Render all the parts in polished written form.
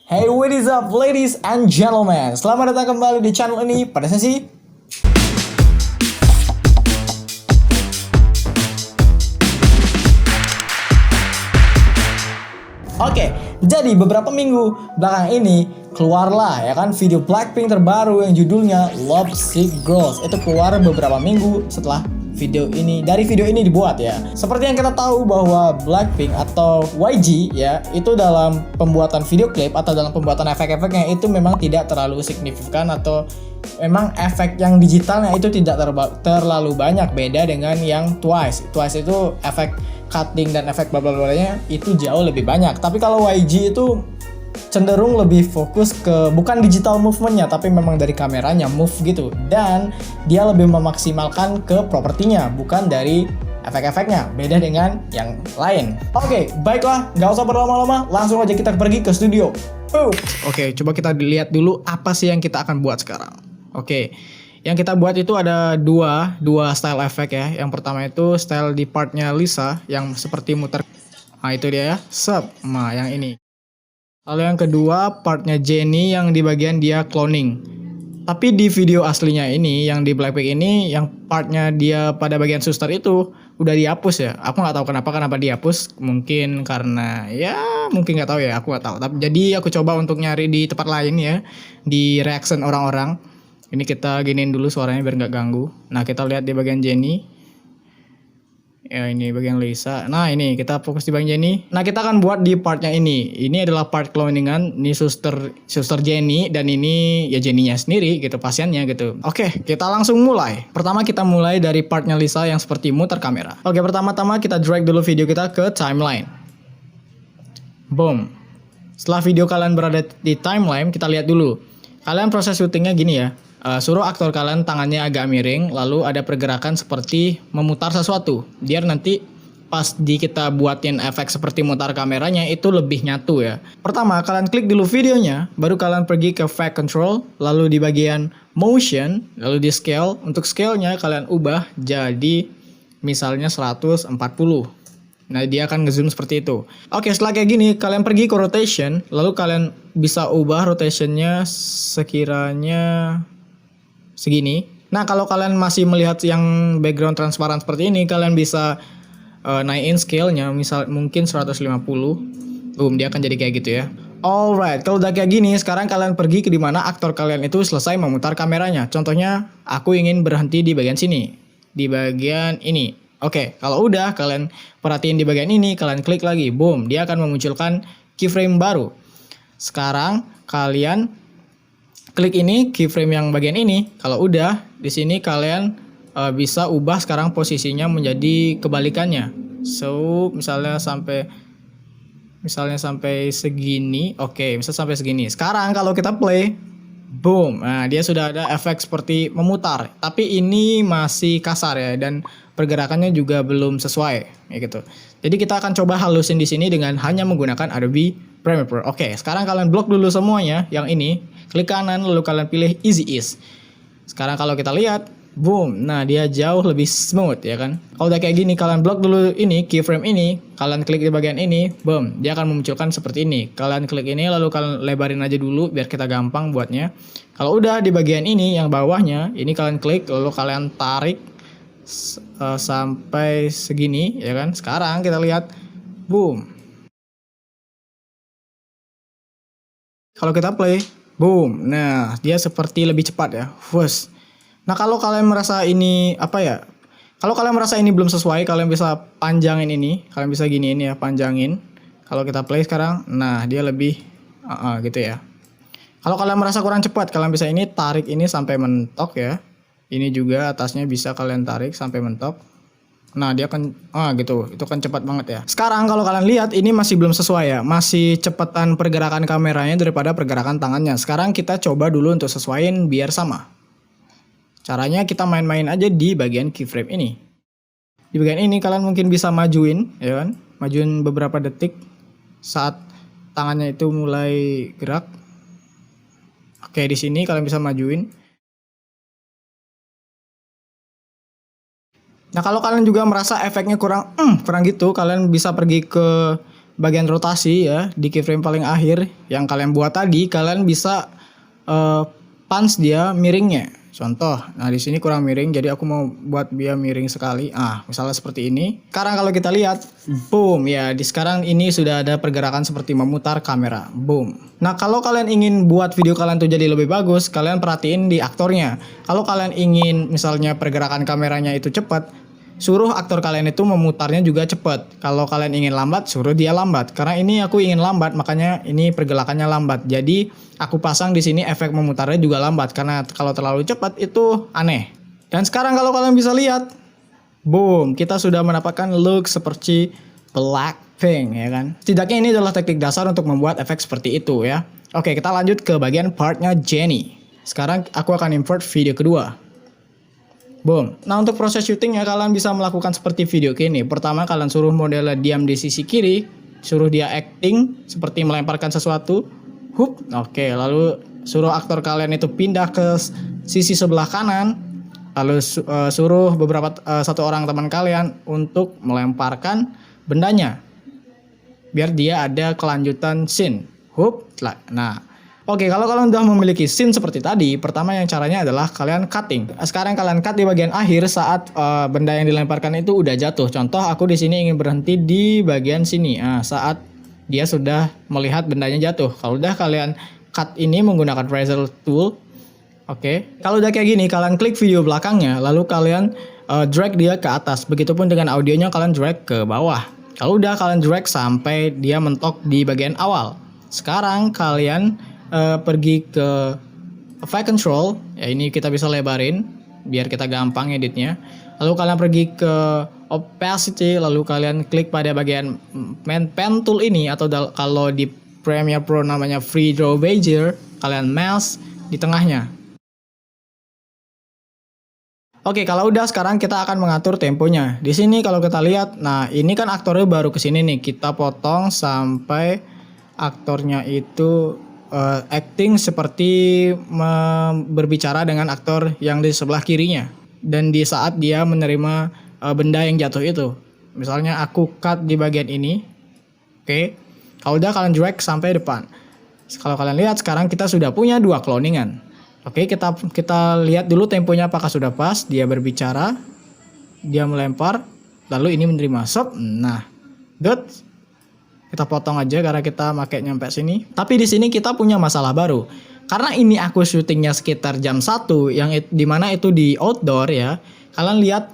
Hey, what is up ladies and gentlemen? Selamat datang kembali di channel ini pada sesi Oke, jadi beberapa minggu belakang ini keluarlah ya kan video Blackpink terbaru yang judulnya Love Sick Girls. Itu keluar beberapa minggu setelah video ini dibuat ya. Seperti yang kita tahu bahwa Blackpink atau YG ya, itu dalam pembuatan video klip atau dalam pembuatan efek-efeknya itu memang tidak terlalu signifikan, atau memang efek yang digitalnya itu tidak terlalu banyak, beda dengan yang Twice. Twice itu efek cutting dan efek bla-bla-blanya itu jauh lebih banyak. Tapi kalau YG itu cenderung lebih fokus ke bukan digital movementnya, tapi memang dari kameranya move gitu, dan dia lebih memaksimalkan ke propertinya, bukan dari efek-efeknya, beda dengan yang lain. Oke, baiklah, nggak usah berlama-lama, langsung aja kita pergi ke studio. Oke, coba kita lihat dulu apa sih yang kita akan buat sekarang. Oke, yang kita buat itu ada dua style efek ya. Yang pertama itu style di partnya Lisa yang seperti muter. Nah itu dia ya, nah yang ini. Lalu yang kedua partnya Jennie yang di bagian dia cloning. Tapi di video aslinya ini, yang di Blackpink ini, yang partnya dia pada bagian suster itu udah dihapus ya. Aku nggak tahu kenapa dihapus. Mungkin karena mungkin nggak tahu ya, aku nggak tahu. Tapi jadi aku coba untuk nyari di tempat lain ya, di reaction orang-orang. Ini kita giniin dulu suaranya biar nggak ganggu. Nah kita lihat di bagian Jennie. Ya ini bagian Lisa. Nah ini kita fokus di bagian Jennie. Nah kita akan buat di partnya ini. Ini adalah part cloningan. Ini suster Jennie, dan ini ya Jennie-nya sendiri gitu, pasiennya gitu. Oke, kita langsung mulai. Pertama kita mulai dari partnya Lisa yang seperti muter kamera. Oke, pertama-tama kita drag dulu video kita ke timeline. Boom. Setelah video kalian berada di timeline, kita lihat dulu. Kalian proses syutingnya gini ya. Suruh aktor kalian tangannya agak miring, lalu ada pergerakan seperti memutar sesuatu, biar nanti pas kita buatin efek seperti mutar kameranya itu lebih nyatu ya. Pertama kalian klik dulu videonya, baru kalian pergi ke Effect Control, lalu di bagian Motion, lalu di Scale. Untuk scale-nya kalian ubah jadi misalnya 140. Nah dia akan ngezoom seperti itu. Oke, setelah kayak gini kalian pergi ke Rotation, lalu kalian bisa ubah rotationnya sekiranya segini. Nah kalau kalian masih melihat yang background transparan seperti ini, kalian bisa naikin scale-nya, misal mungkin 150. Boom, dia akan jadi kayak gitu ya. Alright, kalau udah kayak gini, sekarang kalian pergi ke dimana aktor kalian itu selesai memutar kameranya. Contohnya, aku ingin berhenti di bagian sini, di bagian ini. Oke, kalau udah kalian perhatiin di bagian ini, kalian klik lagi, boom, dia akan memunculkan keyframe baru. Sekarang kalian klik ini keyframe yang bagian ini. Kalau udah di sini kalian bisa ubah sekarang posisinya menjadi kebalikannya. So misalnya sampai segini. Oke, bisa sampai segini. Sekarang kalau kita play, boom. Nah, dia sudah ada efek seperti memutar. Tapi ini masih kasar ya, dan pergerakannya juga belum sesuai ya gitu. Jadi kita akan coba halusin di sini dengan hanya menggunakan Adobe Premiere Pro. Oke, sekarang kalian blok dulu semuanya yang ini. Klik kanan lalu kalian pilih Easy Ease. Sekarang kalau kita lihat, boom. Nah, dia jauh lebih smooth ya kan. Kalau udah kayak gini, kalian blok dulu ini keyframe ini, kalian klik di bagian ini, boom. Dia akan memunculkan seperti ini. Kalian klik ini lalu kalian lebarin aja dulu biar kita gampang buatnya. Kalau udah di bagian ini yang bawahnya, ini kalian klik lalu kalian tarik sampai segini ya kan. Sekarang kita lihat, boom. Kalau kita play, boom. Nah, dia seperti lebih cepat ya. Wush. Nah, kalau kalian merasa ini kalau kalian merasa ini belum sesuai, kalian bisa panjangin ini. Kalian bisa giniin ya, panjangin. Kalau kita play sekarang, nah dia lebih gitu ya. Kalau kalian merasa kurang cepat, kalian bisa ini tarik ini sampai mentok ya. Ini juga atasnya bisa kalian tarik sampai mentok. Nah dia akan gitu, itu kan cepat banget ya. Sekarang kalau kalian lihat ini masih belum sesuai ya, masih cepetan pergerakan kameranya daripada pergerakan tangannya. Sekarang kita coba dulu untuk sesuaiin biar sama. Caranya kita main-main aja di bagian keyframe ini. Di bagian ini kalian mungkin bisa majuin ya kan, majuin beberapa detik saat tangannya itu mulai gerak. Oke, di sini kalian bisa majuin. Nah kalau kalian juga merasa efeknya kurang gitu, kalian bisa pergi ke bagian rotasi ya di keyframe paling akhir yang kalian buat tadi, kalian bisa punch dia miringnya. Contoh, nah di sini kurang miring, jadi aku mau buat dia miring sekali. Misalnya seperti ini. Sekarang kalau kita lihat, boom ya, di sekarang ini sudah ada pergerakan seperti memutar kamera, boom. Nah kalau kalian ingin buat video kalian tuh jadi lebih bagus, kalian perhatiin di aktornya. Kalau kalian ingin misalnya pergerakan kameranya itu cepat, suruh aktor kalian itu memutarnya juga cepat. Kalau kalian ingin lambat, suruh dia lambat. Karena ini aku ingin lambat, makanya ini pergerakannya lambat. Jadi aku pasang di sini efek memutarnya juga lambat. Karena kalau terlalu cepat itu aneh. Dan sekarang kalau kalian bisa lihat, boom, kita sudah mendapatkan look seperti Blackpink ya kan. Setidaknya ini adalah teknik dasar untuk membuat efek seperti itu ya. Oke, kita lanjut ke bagian partnya Jennie. Sekarang aku akan import video kedua. Boom. Nah untuk proses syutingnya kalian bisa melakukan seperti video ini. Pertama kalian suruh modelnya diam di sisi kiri, suruh dia acting seperti melemparkan sesuatu. Oke, lalu suruh aktor kalian itu pindah ke sisi sebelah kanan. Lalu suruh satu orang teman kalian untuk melemparkan bendanya. Biar dia ada kelanjutan scene. Nah. Oke, kalau kalian udah memiliki scene seperti tadi, pertama yang caranya adalah kalian cutting. Sekarang kalian cut di bagian akhir saat benda yang dilemparkan itu udah jatuh. Contoh, aku di sini ingin berhenti di bagian sini. Saat dia sudah melihat bendanya jatuh. Kalau udah kalian cut ini menggunakan razor tool. Oke, kalau udah kayak gini, kalian klik video belakangnya, lalu kalian drag dia ke atas. Begitupun dengan audionya, kalian drag ke bawah. Kalau udah kalian drag sampai dia mentok di bagian awal. Sekarang kalian pergi ke effect control, ya ini kita bisa lebarin biar kita gampang editnya. Lalu kalian pergi ke opacity, lalu kalian klik pada bagian pen tool ini, atau kalau di Premiere Pro namanya free draw bezier, kalian mask di tengahnya. Oke, kalau udah sekarang kita akan mengatur temponya. Di sini kalau kita lihat, nah ini kan aktornya baru kesini nih, kita potong sampai aktornya itu acting seperti berbicara dengan aktor yang di sebelah kirinya. Dan di saat dia menerima benda yang jatuh itu. Misalnya aku cut di bagian ini. Oke. Kalau udah kalian drag sampai depan. Kalau kalian lihat sekarang kita sudah punya 2 cloningan. Oke, kita lihat dulu temponya apakah sudah pas. Dia berbicara, dia melempar, lalu ini menerima shot. Nah, kita potong aja karena kita pakai nyampe sini. Tapi di sini kita punya masalah baru. Karena ini aku syutingnya sekitar jam 1 yang dimana itu di outdoor ya. Kalian lihat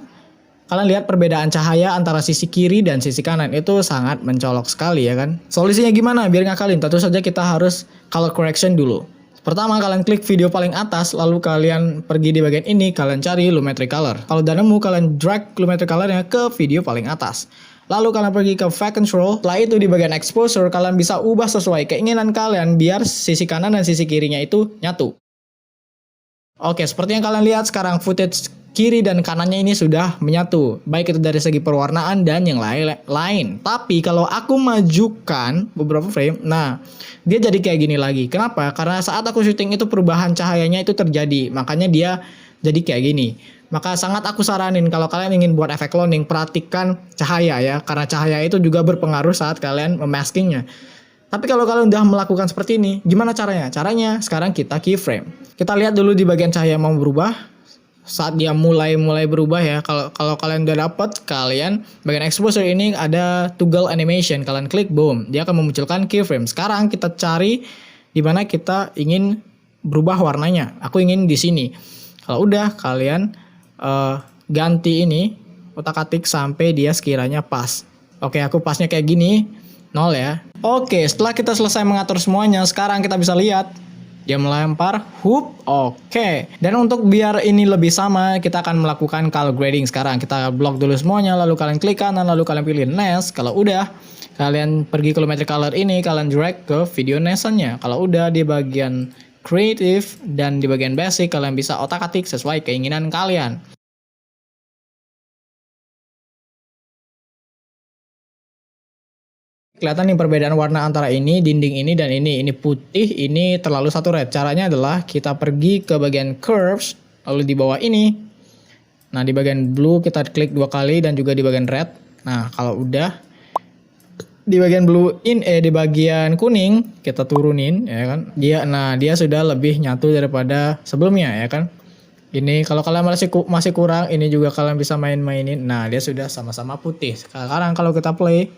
perbedaan cahaya antara sisi kiri dan sisi kanan itu sangat mencolok sekali ya kan. Solusinya gimana biar ngakalin? Tentu saja kita harus color correction dulu. Pertama kalian klik video paling atas, lalu kalian pergi di bagian ini, kalian cari Lumetri Color. Kalau udah nemu, kalian drag Lumetri Colornya ke video paling atas. Lalu kalian pergi ke Effect Control. Setelah itu di bagian Exposure, kalian bisa ubah sesuai keinginan kalian biar sisi kanan dan sisi kirinya itu nyatu. Oke, seperti yang kalian lihat sekarang footage kiri dan kanannya ini sudah menyatu. Baik itu dari segi perwarnaan dan yang lain. Tapi kalau aku majukan beberapa frame, nah dia jadi kayak gini lagi. Kenapa? Karena saat aku syuting itu perubahan cahayanya itu terjadi. Makanya dia jadi kayak gini. Maka sangat aku saranin kalau kalian ingin buat efek cloning, perhatikan cahaya ya. Karena cahaya itu juga berpengaruh saat kalian memaskingnya. Tapi kalau kalian udah melakukan seperti ini, gimana caranya? Caranya sekarang kita keyframe. Kita lihat dulu di bagian cahaya mau berubah. Saat dia mulai berubah ya. Kalau kalian udah dapat, kalian bagian exposure ini ada toggle animation. Kalian klik, boom, dia akan memunculkan keyframe. Sekarang kita cari di mana kita ingin berubah warnanya. Aku ingin di sini. Kalau udah, kalian ganti ini, otak-atik sampai dia sekiranya pas. Oke, aku pasnya kayak gini, 0 ya. Oke, setelah kita selesai mengatur semuanya, sekarang kita bisa lihat dia melempar, oke. Dan untuk biar ini lebih sama, kita akan melakukan color grading sekarang. Kita blok dulu semuanya, lalu kalian klik kanan, lalu kalian pilih nest. Kalau udah, kalian pergi ke Lumetri Color ini, kalian drag ke video nest-nya. Kalau udah di bagian creative dan di bagian basic, kalian bisa otak-atik sesuai keinginan kalian. Kelihatan nih perbedaan warna antara ini, dinding ini dan ini. Ini putih, ini terlalu saturate. Caranya adalah kita pergi ke bagian curves, lalu di bawah ini. Nah, di bagian blue kita klik 2 kali dan juga di bagian red. Nah, kalau udah, di bagian di bagian kuning kita turunin ya kan. Dia sudah lebih nyatu daripada sebelumnya ya kan. Ini kalau kalian masih kurang, ini juga kalian bisa mainin. Nah, dia sudah sama-sama putih. Sekarang kalau kita play,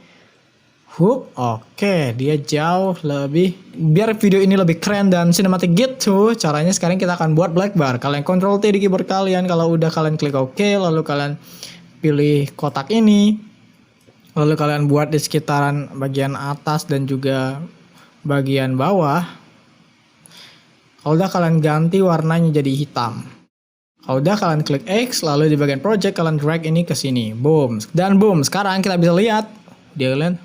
oke, dia jauh lebih, biar video ini lebih keren dan cinematic gitu. Caranya sekarang kita akan buat black bar. Kalian Ctrl T di keyboard kalian. Kalau udah kalian klik OK, lalu kalian pilih kotak ini. Lalu kalian buat di sekitaran bagian atas dan juga bagian bawah. Kalau udah kalian ganti warnanya jadi hitam. Kalau udah kalian klik X, lalu di bagian project kalian drag ini ke sini. Boom. Dan boom, sekarang kita bisa lihat. Dia kalian,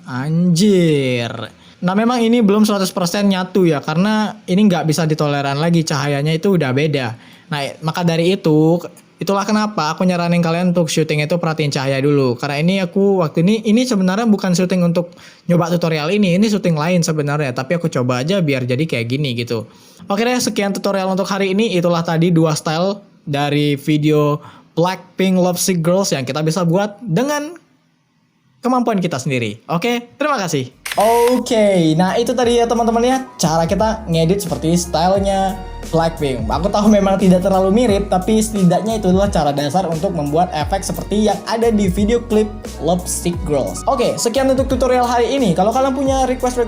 anjir. Nah memang ini belum 100% nyatu ya, karena ini nggak bisa ditoleran lagi, cahayanya itu udah beda. Nah maka dari itu, itulah kenapa aku nyaranin kalian untuk syuting itu perhatiin cahaya dulu. Karena ini aku waktu ini sebenarnya bukan syuting untuk nyoba tutorial ini syuting lain sebenarnya. Tapi aku coba aja biar jadi kayak gini gitu. Oke deh, sekian tutorial untuk hari ini. Itulah tadi 2 style dari video Blackpink Lovesick Girls yang kita bisa buat dengan kemampuan kita sendiri. Oke, terima kasih. Oke, nah itu tadi ya teman-teman ya, cara kita ngedit seperti stylenya Blackpink. Aku tahu memang tidak terlalu mirip, tapi setidaknya itu adalah cara dasar untuk membuat efek seperti yang ada di video klip Lovesick Girls. Oke, sekian untuk tutorial hari ini. Kalau kalian punya request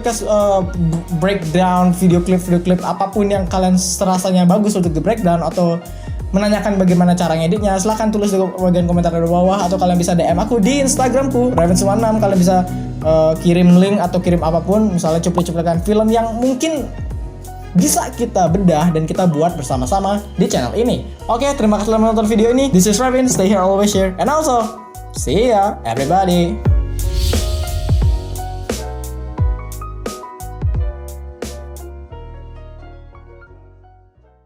breakdown video klip apapun yang kalian serasanya bagus untuk di breakdown atau menanyakan bagaimana cara ngeditnya, silahkan tulis di bagian komentar di bawah, atau kalian bisa DM aku di Instagramku Ravens16. Kalian bisa kirim link atau kirim apapun, misalnya cuplikan film yang mungkin bisa kita bedah dan kita buat bersama-sama di channel ini. Oke, terima kasih telah menonton video ini. This is Ravens, stay here, always here, and also see ya everybody.